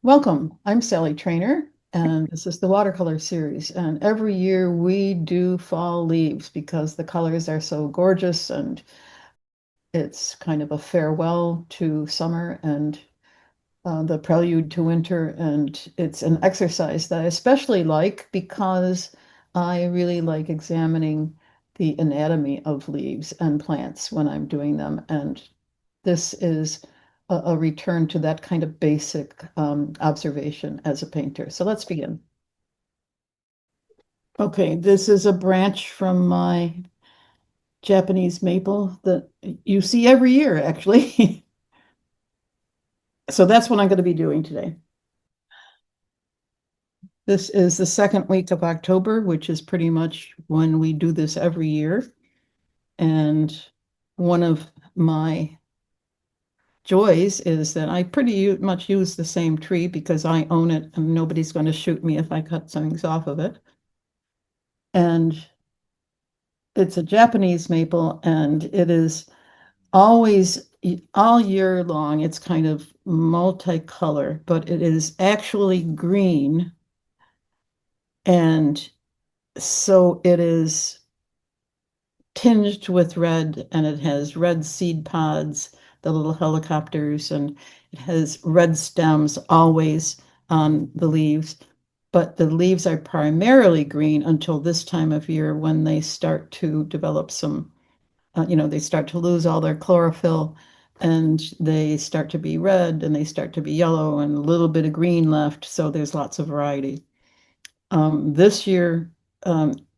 Welcome. I'm Sally Treanor, and this is the watercolor series. And every year we do fall leaves because the colors are so gorgeous, and it's kind of a farewell to summer and the prelude to winter. And it's an exercise that I especially like because I really like examining the anatomy of leaves and plants when I'm doing them. And this is a return to that kind of basic observation as a painter. So let's begin. Okay, this is a branch from my Japanese maple that you see every year, actually. So that's what I'm going to be doing today. This is the second week of October, which is pretty much when we do this every year. And one of my joys is that I pretty much use the same tree because I own it and nobody's going to shoot me if I cut some things off of it. And it's a Japanese maple and it is always all year long. It's kind of multicolor, but it is actually green. And so it is tinged with red and it has red seed pods, the little helicopters, and it has red stems always on the leaves. But the leaves are primarily green until this time of year when they start to develop some, they start to lose all their chlorophyll and they start to be red and they start to be yellow and a little bit of green left. So there's lots of variety. This year,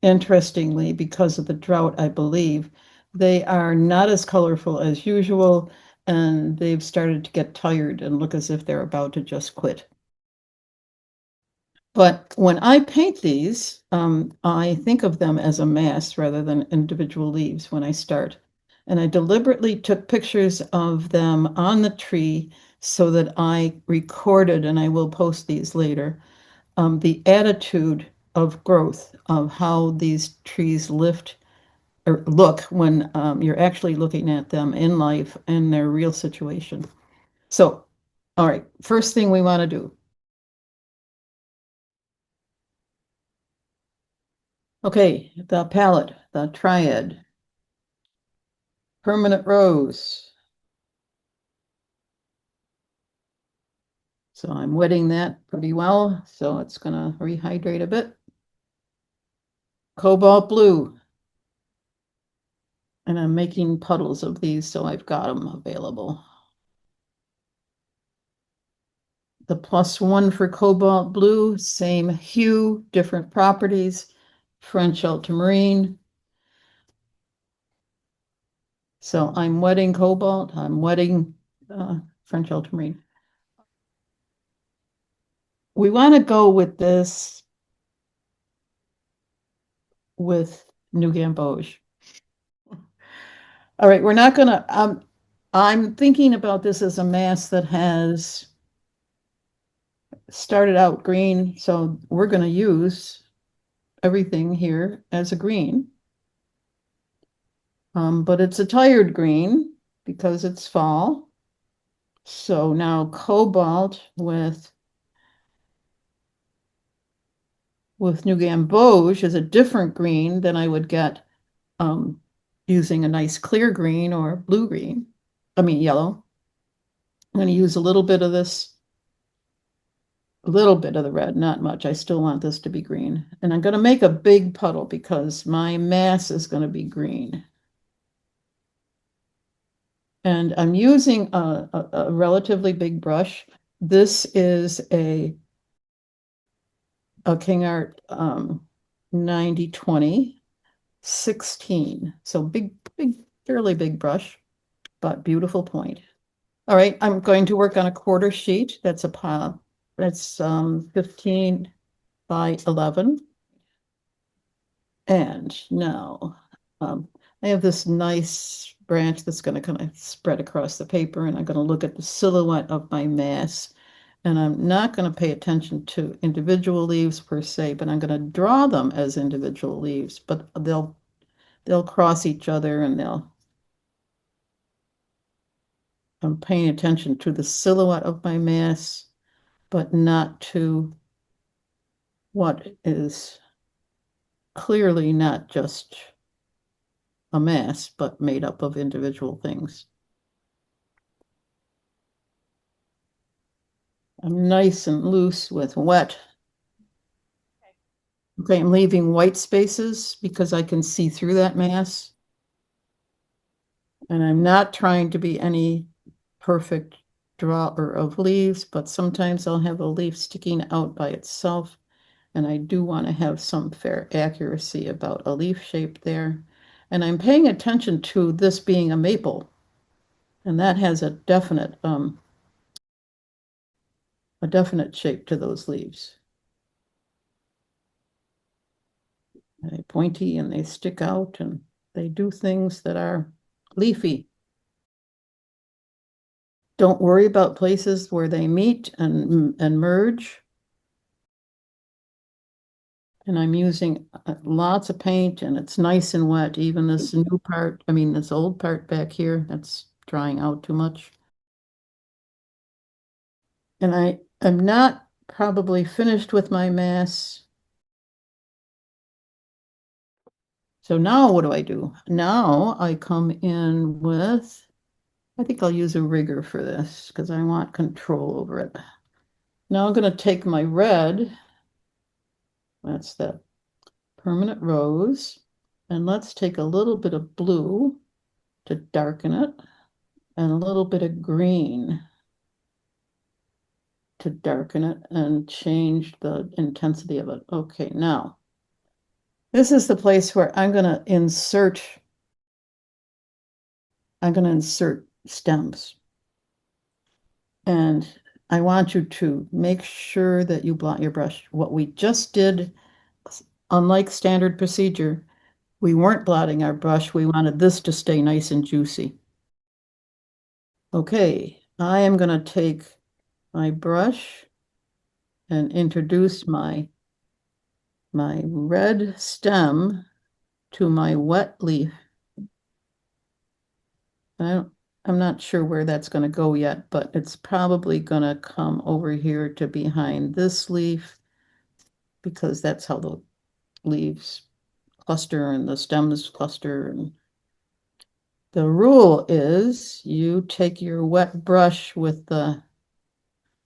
interestingly, because of the drought, I believe, they are not as colorful as usual, and they've started to get tired and look as if they're about to just quit. But when I paint these, I think of them as a mass rather than individual leaves when I start. And I deliberately took pictures of them on the tree so that I recorded, and I will post these later, the attitude of growth of how these trees lift or look when you're actually looking at them in life in their real situation. So, all right, first thing we want to do. Okay, the palette, the triad, permanent rose. So I'm wetting that pretty well. So it's going to rehydrate a bit. Cobalt blue. And I'm making puddles of these, so I've got them available. The +1 for cobalt blue, same hue, different properties. French ultramarine. So I'm wetting cobalt, I'm wetting French ultramarine. We want to go with this with New Gamboge. All right, we're not gonna, I'm thinking about this as a mass that has started out green, so we're gonna use everything here as a green. But it's a tired green because it's fall. So now cobalt with New Gamboge is a different green than I would get using a nice clear green or blue green. I mean yellow. I'm going to use a little bit of this, a little bit of the red, not much. I still want this to be green. And I'm going to make a big puddle because my mass is going to be green. And I'm using a relatively big brush. This is a King Art 9020 16. So big, big, fairly big brush, but beautiful point. All right, I'm going to work on a quarter sheet. That's 15 by 11. And now I have this nice branch that's going to kind of spread across the paper, and I'm going to look at the silhouette of my mass. And I'm not going to pay attention to individual leaves per se, but I'm going to draw them as individual leaves, but they'll cross each other and I'm paying attention to the silhouette of my mass but not to what is clearly not just a mass, but made up of individual things. I'm nice and loose with wet. Okay, I'm leaving white spaces because I can see through that mass. And I'm not trying to be any perfect drawer of leaves, but sometimes I'll have a leaf sticking out by itself. And I do want to have some fair accuracy about a leaf shape there. And I'm paying attention to this being a maple. And that has a definite shape to those leaves. They're pointy and they stick out and they do things that are leafy. Don't worry about places where they meet and merge. And I'm using lots of paint and it's nice and wet. Even this new part, I mean, this old part back here, that's drying out too much. And I am not probably finished with my mass. So now what do I do? Now I come in with, I think I'll use a rigger for this because I want control over it. Now I'm going to take my red, that's the permanent rose, and let's take a little bit of blue to darken it and a little bit of green to darken it and change the intensity of it. Okay, now this is the place where I'm going to insert stems. And I want you to make sure that you blot your brush. What we just did, unlike standard procedure, we weren't blotting our brush. We wanted this to stay nice and juicy. Okay, I am going to take my brush and introduce my red stem to my wet leaf. I'm not sure where that's going to go yet, but it's probably going to come over here to behind this leaf because that's how the leaves cluster and the stems cluster. And the rule is you take your wet brush with the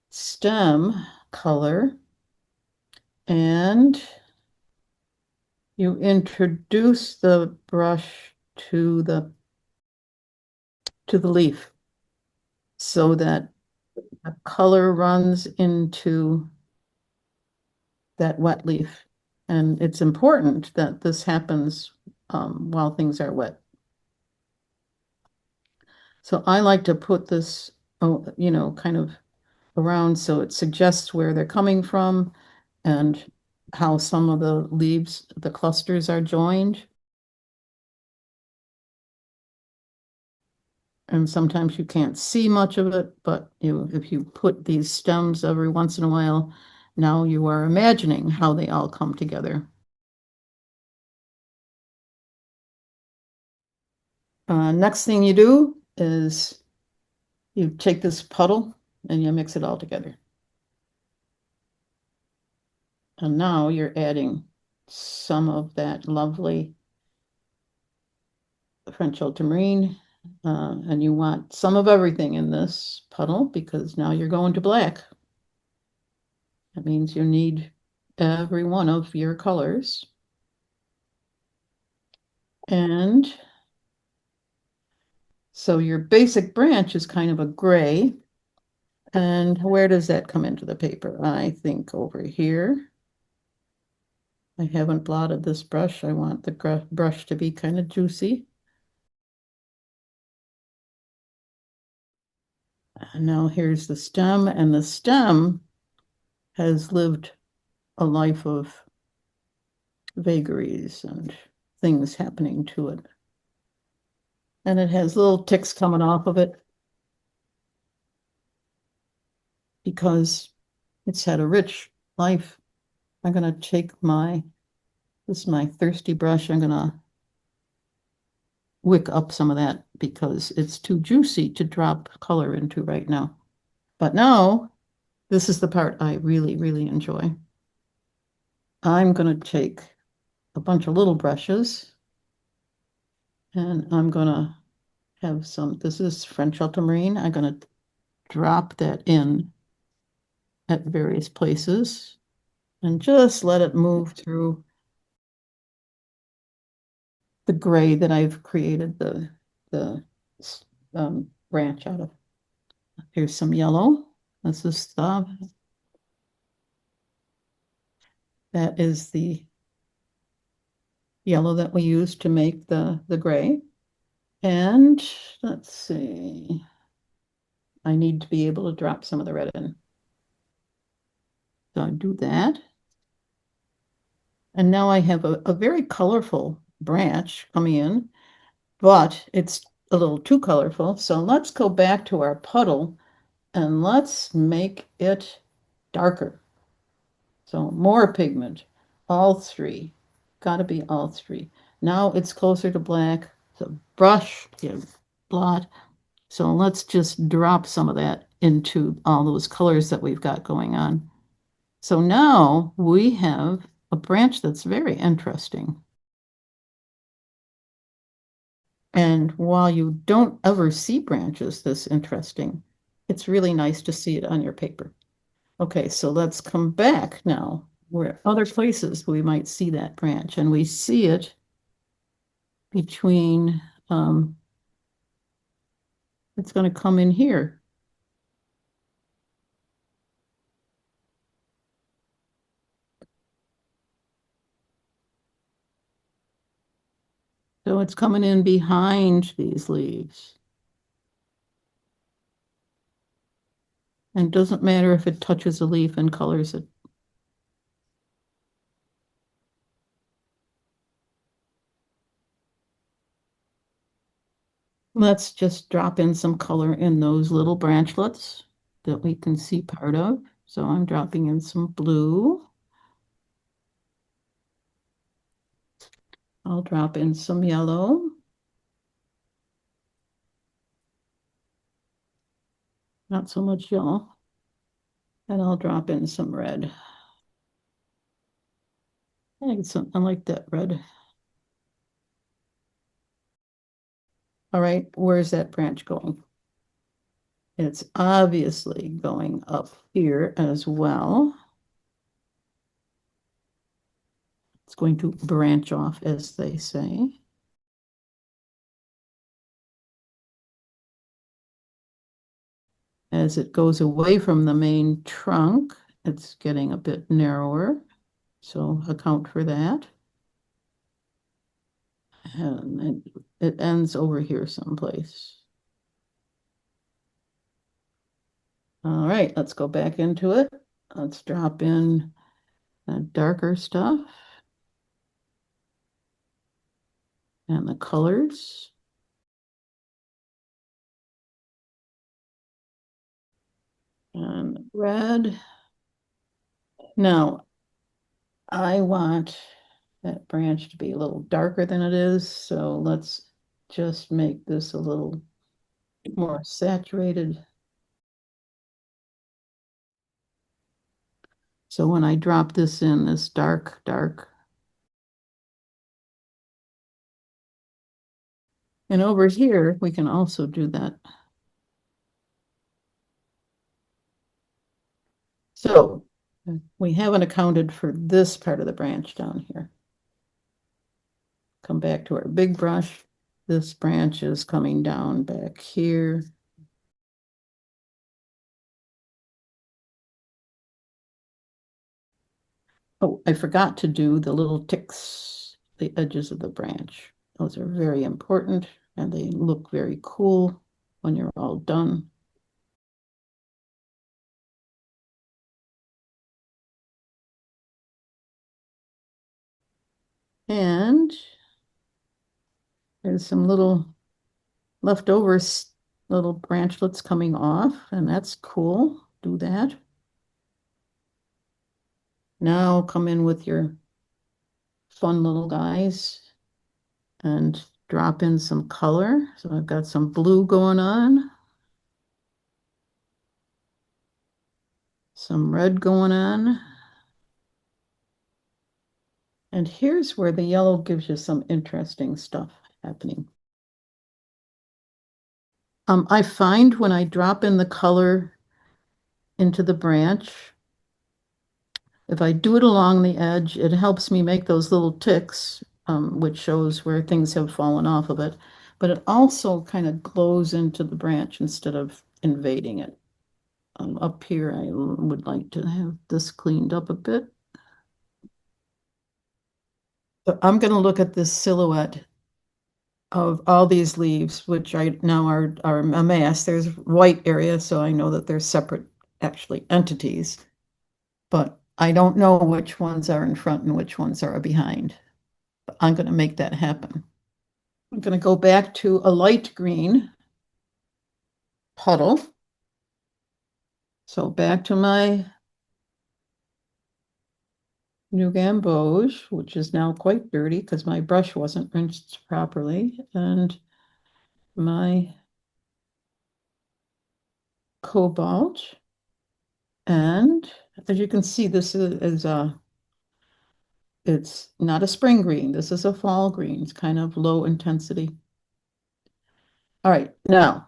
stem color and you introduce the brush to the leaf so that the color runs into that wet leaf. And it's important that this happens while things are wet. So I like to put this, kind of around so it suggests where they're coming from and how some of the leaves, the clusters are joined. And sometimes you can't see much of it, but if you put these stems every once in a while, now you are imagining how they all come together. Next thing you do is you take this puddle and you mix it all together. And now you're adding some of that lovely French ultramarine, and you want some of everything in this puddle because now you're going to black. That means you need every one of your colors. And so your basic branch is kind of a gray. And where does that come into the paper? I think over here. I haven't blotted this brush. I want the brush to be kind of juicy. And now here's the stem, and the stem has lived a life of vagaries and things happening to it. And it has little ticks coming off of it because it's had a rich life. I'm going to take this is my thirsty brush. I'm going to wick up some of that because it's too juicy to drop color into right now. But now This is the part I really, really enjoy. I'm going to take a bunch of little brushes and I'm going to have some, this is French ultramarine. I'm going to drop that in at various places and just let it move through the gray that I've created the branch out of. Here's some yellow. This is that is the yellow that we use to make the gray. And let's see, I need to be able to drop some of the red in. So I do that. And now I have a very colorful branch coming in, but it's a little too colorful. So let's go back to our puddle and let's make it darker. So more pigment, all three. Got to be all three. Now it's closer to black. So brush, blot. So let's just drop some of that into all those colors that we've got going on. So now we have a branch that's very interesting. And while you don't ever see branches this interesting, it's really nice to see it on your paper. Okay, so let's come back now where other places we might see that branch, and we see it between, it's going to come in here. So it's coming in behind these leaves. And it doesn't matter if it touches a leaf and colors it. Let's just drop in some color in those little branchlets that we can see part of. So I'm dropping in some blue. I'll drop in some yellow. Not so much yellow. And I'll drop in some red. I think I like that red. All right, where's that branch going? It's obviously going up here as well. It's going to branch off, as they say. As it goes away from the main trunk, it's getting a bit narrower. So account for that. And it ends over here someplace. All right, let's go back into it. Let's drop in darker stuff and the colors. And red. Now, I want that branch to be a little darker than it is, so let's just make this a little more saturated. So when I drop this in, this dark, and over here, we can also do that. So we haven't accounted for this part of the branch down here. Come back to our big brush. This branch is coming down back here. Oh, I forgot to do the little ticks, the edges of the branch. Those are very important and they look very cool when you're all done. And there's some little leftover little branchlets coming off, and that's cool. Do that. Now come in with your fun little guys and drop in some color. So I've got some blue going on. Some red going on. And here's where the yellow gives you some interesting stuff happening. I find when I drop in the color into the branch, if I do it along the edge, it helps me make those little ticks, which shows where things have fallen off of it. But it also kind of glows into the branch instead of invading it. Up here, I would like to have this cleaned up a bit. So I'm going to look at this silhouette of all these leaves, which I now are a mass. There's white area, so I know that they're separate, actually, entities. But I don't know which ones are in front and which ones are behind. But I'm going to make that happen. I'm going to go back to a light green puddle. So back to my new gamboge, which is now quite dirty because my brush wasn't rinsed properly, and my cobalt. And as you can see, this is a it's not a spring green. This is a fall green. It's kind of low intensity. All right, now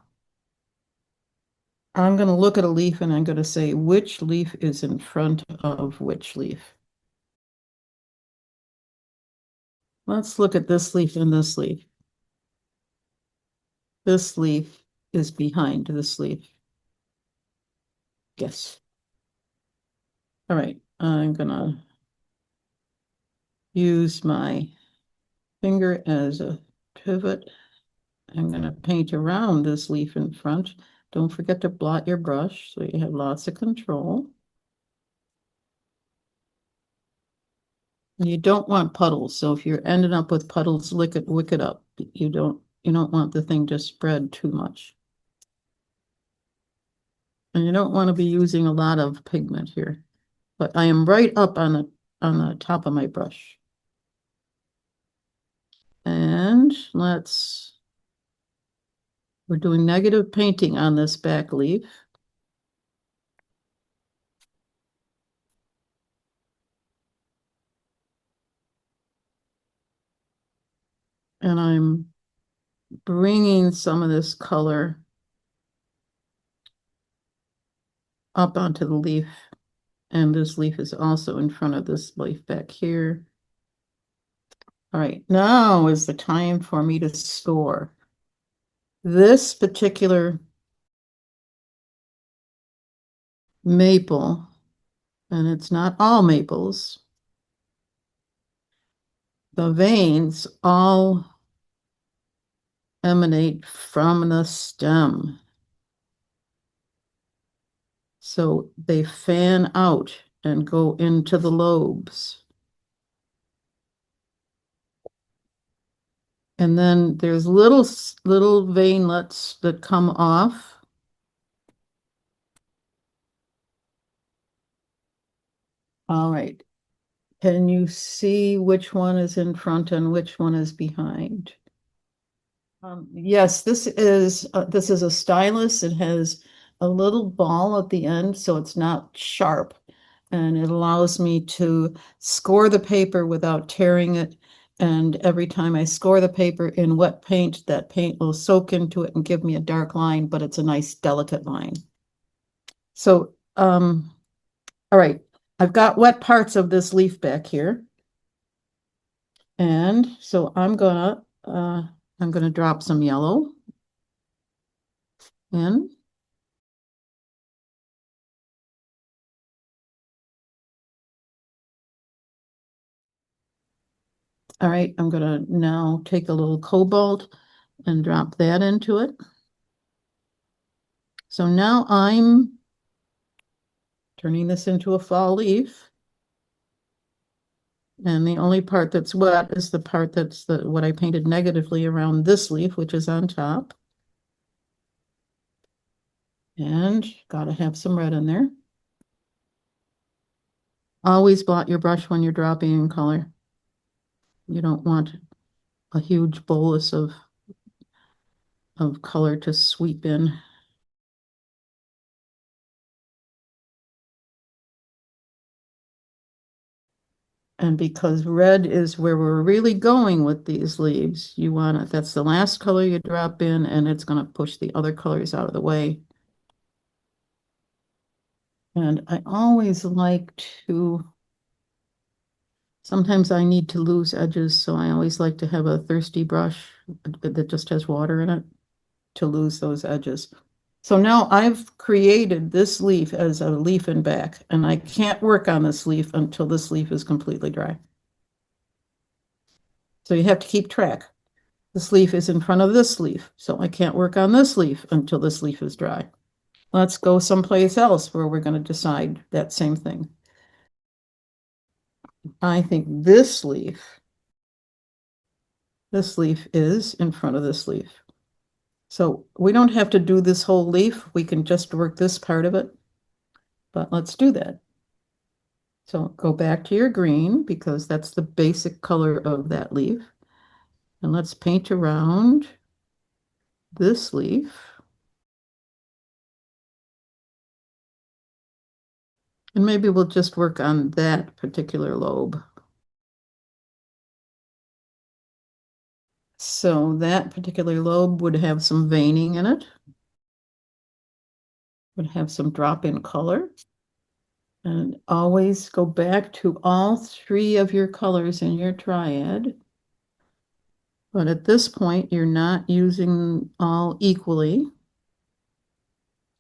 I'm going to look at a leaf and I'm going to say which leaf is in front of which leaf. Let's look at this leaf and this leaf. This leaf is behind this leaf. Yes. All right, I'm going to use my finger as a pivot. I'm going to paint around this leaf in front. Don't forget to blot your brush so you have lots of control. You don't want puddles, so if you're ending up with puddles, wick it up. You don't want the thing to spread too much. And you don't want to be using a lot of pigment here. But I am right up on the top of my brush. And we're doing negative painting on this back leaf. And I'm bringing some of this color up onto the leaf. And this leaf is also in front of this leaf back here. All right, now is the time for me to score. This particular maple, and it's not all maples, the veins all emanate from the stem. So they fan out and go into the lobes. And then there's little veinlets that come off. All right. Can you see which one is in front and which one is behind? Yes, this is a stylus. It has a little ball at the end, so it's not sharp, and it allows me to score the paper without tearing it. And every time I score the paper in wet paint, that paint will soak into it and give me a dark line, but it's a nice delicate line. So, all right, I've got wet parts of this leaf back here. And so I'm gonna drop some yellow in. All right, I'm gonna now take a little cobalt and drop that into it. So now I'm turning this into a fall leaf. And the only part that's wet is the part that's what I painted negatively around this leaf, which is on top. And gotta have some red in there. Always blot your brush when you're dropping in color. You don't want a huge bolus of color to sweep in. And because red is where we're really going with these leaves, you want to, that's the last color you drop in, and it's going to push the other colors out of the way. And I always like to, sometimes I need to lose edges, so I always like to have a thirsty brush that just has water in it to lose those edges. So now I've created this leaf as a leaf and back, and I can't work on this leaf until this leaf is completely dry. So you have to keep track. This leaf is in front of this leaf, so I can't work on this leaf until this leaf is dry. Let's go someplace else where we're going to decide that same thing. I think this leaf is in front of this leaf. So we don't have to do this whole leaf. We can just work this part of it, but let's do that. So go back to your green because that's the basic color of that leaf. And let's paint around this leaf. And maybe we'll just work on that particular lobe. So that particular lobe would have some veining in it, would have some drop-in color. And always go back to all three of your colors in your triad. But at this point, you're not using all equally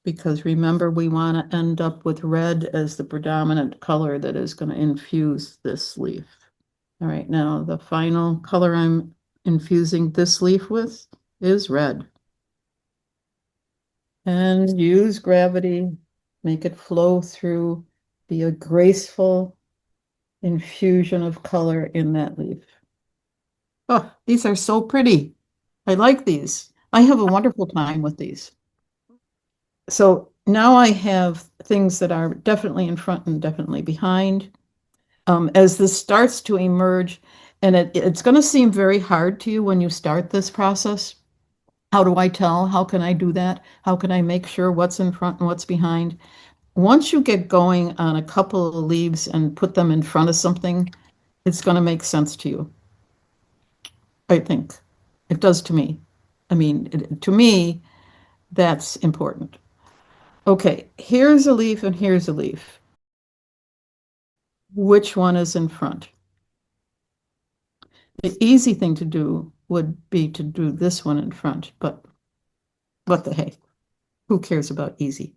because remember, we want to end up with red as the predominant color that is going to infuse this leaf. All right, now the final color I'm infusing this leaf with is red. And use gravity, make it flow through, be a graceful infusion of color in that leaf. Oh, these are so pretty. I like these. I have a wonderful time with these. So now I have things that are definitely in front and definitely behind. As this starts to emerge, and it's going to seem very hard to you when you start this process. How do I tell? How can I do that? How can I make sure what's in front and what's behind? Once you get going on a couple of leaves and put them in front of something, it's going to make sense to you. I think it does to me. I mean, to me, that's important. Okay, here's a leaf and here's a leaf. Which one is in front? The easy thing to do would be to do this one in front, but what the heck? Who cares about easy?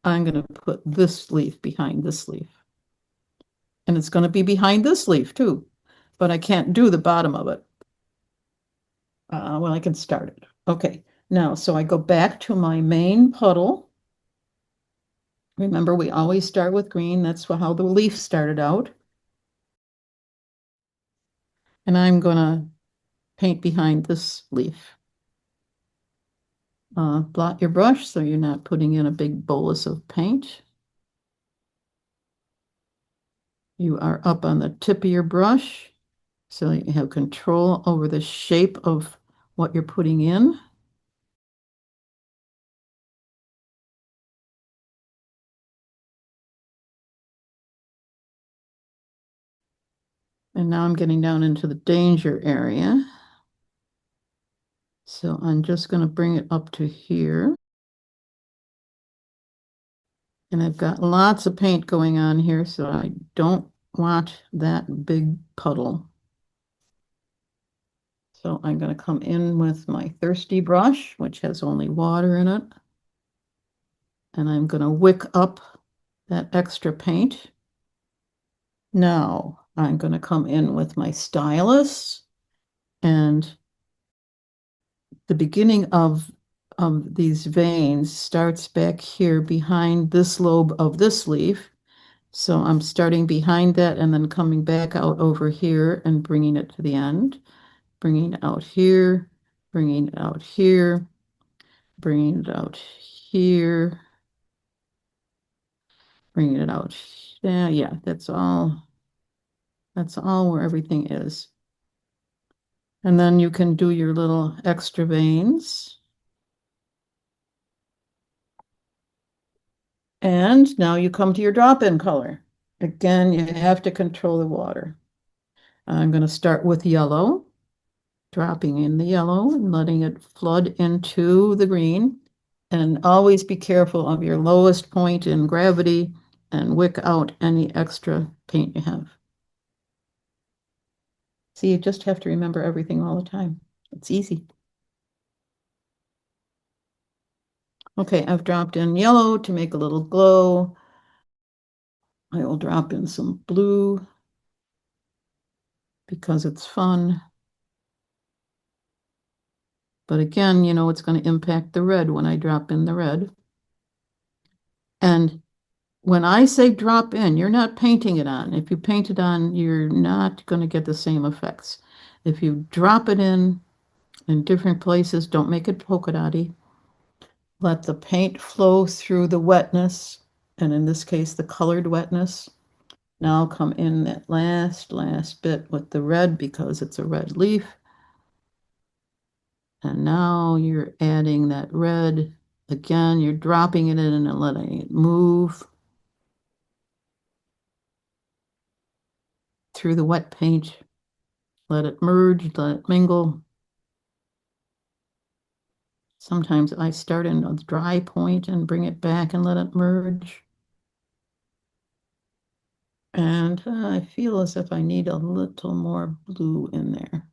I'm going to put this leaf behind this leaf. And it's going to be behind this leaf too, but I can't do the bottom of it. Well, I can start it. Okay, now, so I go back to my main puddle. Remember, we always start with green. That's how the leaf started out. And I'm going to paint behind this leaf. Blot your brush so you're not putting in a big bolus of paint. You are up on the tip of your brush, so you have control over the shape of what you're putting in. And now I'm getting down into the danger area. So I'm just going to bring it up to here. And I've got lots of paint going on here, so I don't want that big puddle. So I'm going to come in with my thirsty brush, which has only water in it. And I'm going to wick up that extra paint. Now I'm going to come in with my stylus, and the beginning of these veins starts back here behind this lobe of this leaf. So I'm starting behind that and then coming back out over here and bringing it to the end, bringing it out here, bringing it out here, bringing it out here, bringing it out. Yeah, that's all. That's all where everything is. And then you can do your little extra veins. And now you come to your drop-in color. Again, you have to control the water. I'm going to start with yellow, dropping in the yellow and letting it flood into the green. And always be careful of your lowest point in gravity and wick out any extra paint you have. See, you just have to remember everything all the time. It's easy. Okay, I've dropped in yellow to make a little glow. I will drop in some blue because it's fun. But again, it's going to impact the red when I drop in the red. And when I say drop in, you're not painting it on. If you paint it on, you're not going to get the same effects. If you drop it in different places, don't make it polka dotty. Let the paint flow through the wetness, and in this case, the colored wetness. Now I'll come in that last bit with the red because it's a red leaf. And now you're adding that red. Again, you're dropping it in and letting it move through the wet paint. Let it merge, let it mingle. Sometimes I start in a dry point and bring it back and let it merge. And I feel as if I need a little more blue in there.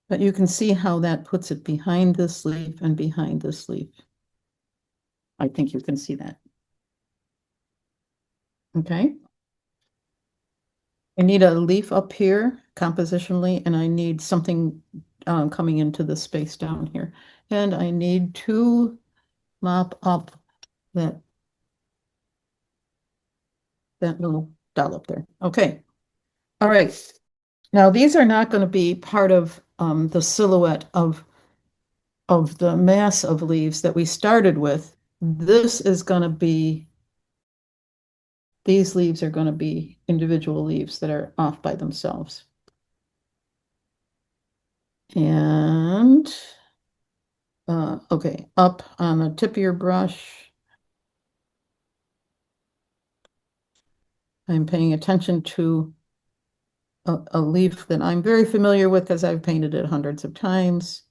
But you can see how that puts it behind this leaf and behind this leaf. I think you can see that. Okay. I need a leaf up here compositionally, and I need something coming into the space down here. And I need to mop up that, that little dollop there. Okay. All right. Now these are not going to be part of the silhouette of the mass of leaves that we started with. This is going to be, these leaves are going to be individual leaves that are off by themselves. And okay, up on the tip of your brush, I'm paying attention to a leaf that I'm very familiar with because I've painted it hundreds of times.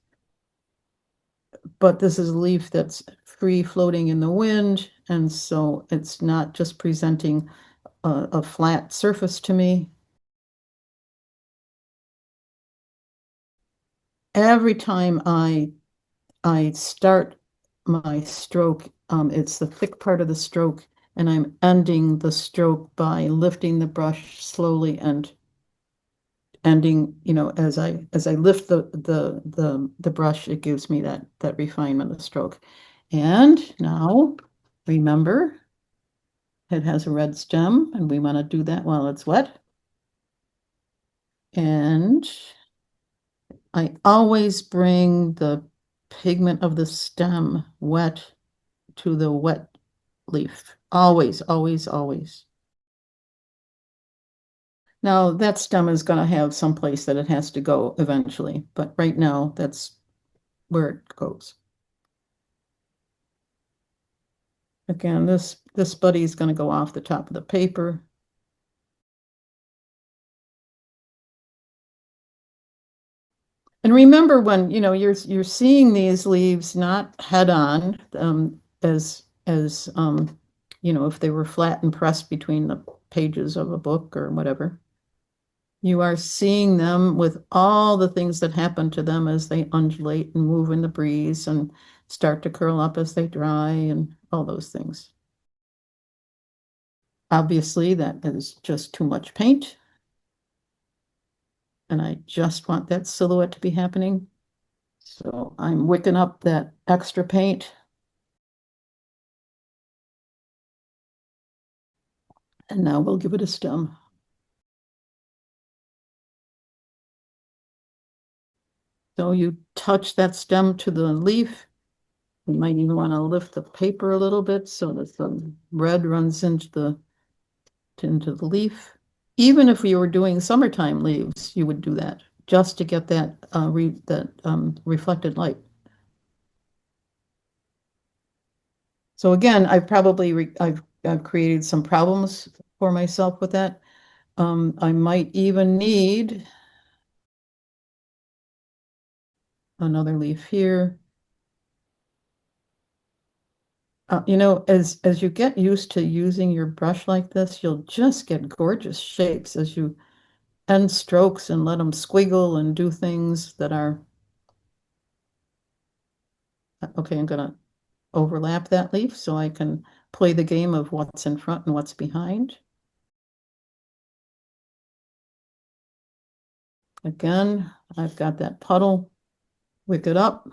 But this is a leaf that's free floating in the wind, and so it's not just presenting a flat surface to me. Every time I start my stroke, it's the thick part of the stroke, and I'm ending the stroke by lifting the brush slowly and ending, as I lift the brush, it gives me that refinement of stroke. And now remember, it has a red stem, and we want to do that while it's wet. And I always bring the pigment of the stem wet to the wet leaf. Always, always, always. Now that stem is going to have some place that it has to go eventually, but right now that's where it goes. Again, this buddy is going to go off the top of the paper. And remember when, you're seeing these leaves not head on, if they were flat and pressed between the pages of a book or whatever. You are seeing them with all the things that happen to them as they undulate and move in the breeze and start to curl up as they dry and all those things. Obviously, that is just too much paint. And I just want that silhouette to be happening. So I'm wicking up that extra paint. And now we'll give it a stem. So you touch that stem to the leaf. You might even want to lift the paper a little bit so that the red runs into the leaf. Even if you were doing summertime leaves, you would do that just to get that reflected light. So again, I've created some problems for myself with that. I might even need another leaf here. As you get used to using your brush like this, you'll just get gorgeous shapes as you end strokes and let them squiggle and do things that are okay. I'm gonna overlap that leaf so I can play the game of what's in front and what's behind. Again, I've got that puddle, wick it up.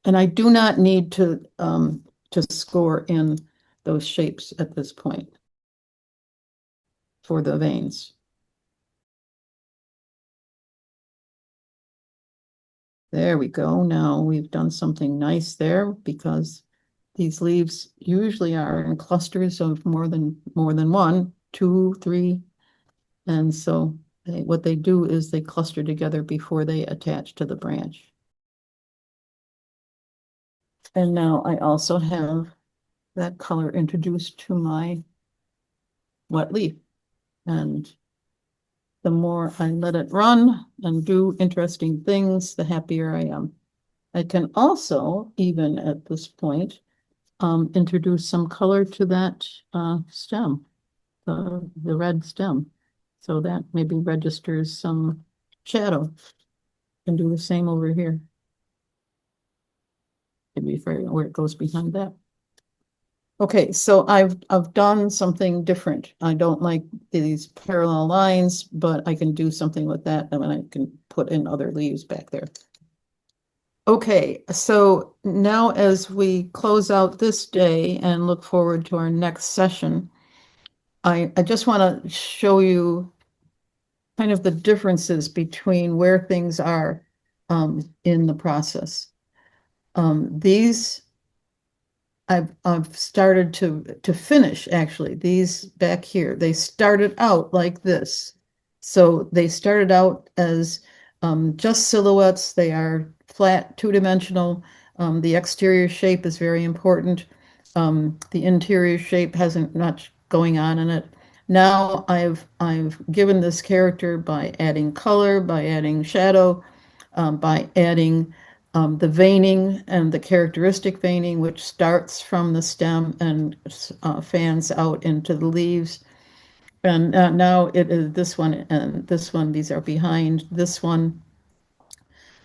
And I do not need to score in those shapes at this point for the veins. There we go. Now we've done something nice there because these leaves usually are in clusters of more than one, two, three. And so what they do is they cluster together before they attach to the branch. And now I also have that color introduced to my wet leaf. And the more I let it run and do interesting things, the happier I am. I can also, even at this point, introduce some color to that stem, the red stem. So that maybe registers some shadow. And do the same over here. Maybe where it goes behind that. Okay, so I've done something different. I don't like these parallel lines, but I can do something with that, and then I can put in other leaves back there. Okay, so now as we close out this day and look forward to our next session, I just want to show you kind of the differences between where things are in the process. These I've started to finish actually these back here. They started out like this. So they started out as just silhouettes. They are flat, two-dimensional. The exterior shape is very important. The interior shape hasn't much going on in it. Now I've given this character by adding color, by adding shadow, by adding the veining and the characteristic veining, which starts from the stem and fans out into the leaves. And now it is this one and this one. These are behind this one.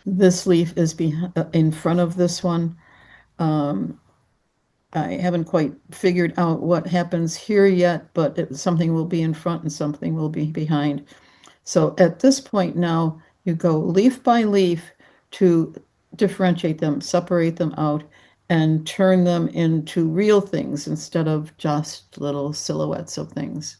This leaf is in front of this one. Um, I haven't quite figured out what happens here yet, but something will be in front and something will be behind. So at this point now, you go leaf by leaf to differentiate them, separate them out, and turn them into real things instead of just little silhouettes of things.